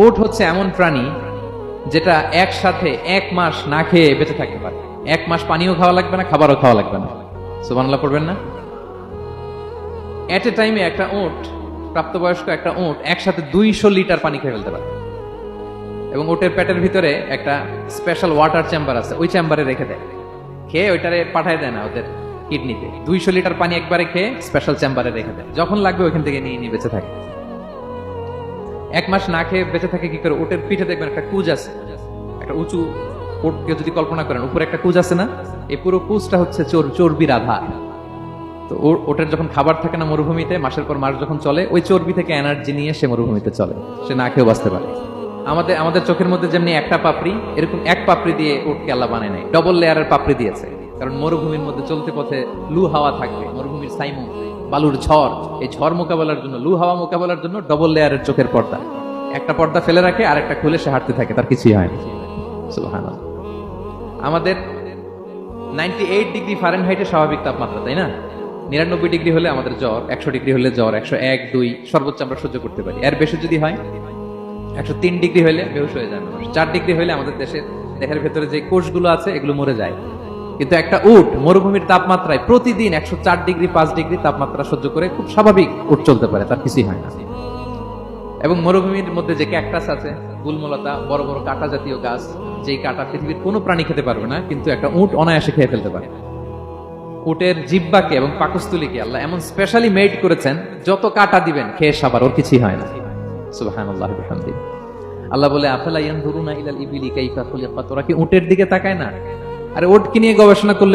উট হচ্ছে এমন প্রাণী যেটা একসাথে 1 মাস না খেয়ে বেঁচে থাকতে পারে। 1 মাস পানিও খাওয়া লাগবে না, খাবারও খাওয়া লাগবে না। সুবহানাল্লাহ পড়বেন না? এট এ টাইমে একটা উট, প্রাপ্তবয়স্ক একটা উট একসাথে 200 লিটার পানি খেয়ে ফেলতে পারে। এবং উটের পেটের ভিতরে একটা স্পেশাল ওয়াটার চেম্বার আছে, ওই চেম্বারে রেখে দেয়। খেয়ে ওইটারে পাঠায় দেয় না ওদের কিডনিতে। 200 লিটার পানি একবারে খেয়ে স্পেশাল চেম্বারে রেখে দেয়, যখন লাগবে ওইখান থেকে নিয়ে নিয়ে বেঁচে থাকে। 1 মাস না খেয়ে বেঁচে থাকে কি করে? উটের পিঠে দেখবেন একটা কুজ আছে, একটা উঁচু উটকে যদি কল্পনা করেন, উপরে একটা কুজ আছে না, এই পুরো কুজটা হচ্ছে চর্বির আধার। তো ওটার যখন খাবার থাকে না মরুভূমিতে, মাসের পর মাস যখন চলে, ওই চর্বি থেকে এনার্জি নিয়ে সে মরুভূমিতে চলে, সে না খেয়েও বাঁচতে পারে। আমাদের আমাদের চোখের মধ্যে যেমনি একটা পাপড়ি, এরকম এক পাপড়ি দিয়ে উটকে আল্লাহ বানায় নাই, ডবল লেয়ারের পাপড়ি দিয়েছে। কারণ মরুভূমির মধ্যে চলতে পথে লু হাওয়া থাকবে, মরুভূমির সাইমু, বালুর ঝড়, এই ঝড় মোকাবেলার জন্য, লু হাওয়া মোকাবেলার জন্য ডবল লেয়ারের চোখের পর্দা। একটা পর্দা ফেলে রাখে আর একটা খুলে সে হাঁটতে থাকে, তার কিছুই হয় না। সুবহানাল্লাহ। আমাদের 98 ডিগ্রি ফারেনহাইটের স্বাভাবিক তাপমাত্রা, তাই না? 99 ডিগ্রি হলে আমাদের জ্বর, 100 ডিগ্রি হলে জ্বর, 101, 2 সর্বোচ্চ আমরা সহ্য করতে পারি। এর বেশি যদি হয়, 103 ডিগ্রি হলে বেহুশ হয়ে যায় মানুষ। 4 ডিগ্রি হলে আমাদের দেহের ভেতরে যে কোষগুলো আছে এগুলো মরে যায়। কিন্তু একটা উট মরুভূমির তাপমাত্রায় প্রতিদিন 104 ডিগ্রি 5 ডিগ্রি তাপমাত্রা সহ্য করে খুব স্বাভাবিক উট চলতে পারে, তার কিছুই হয় না। এবং মরুভূমির মধ্যে যে ক্যাকটাস আছে, গুলমলতা, বড় বড় কাঁটা জাতীয় গাছ, যেই কাঁটা পৃথিবীর কোনো প্রাণী খেতে পারবে না, কিন্তু একটা উট অনায়াসে খেয়ে ফেলতে পারে। উটের জিহ্বাকে এবং পাকস্থলীকে আল্লাহ এমন স্পেশালি মেড করেছেন, যত কাঁটা দিবেন খেয়ে সাবার, ওর কিছুই হয় না। সুবহানাল্লাহি ওয়া বিহামদিহি। আল্লাহ বলে, আফালা ইয়ানজুরুনা ইলাল ইবিলি কাইফা খুলিকাত, ওরা কি উটের দিকে তাকায় না? আরে উটকে নিয়ে গবেষণা করলে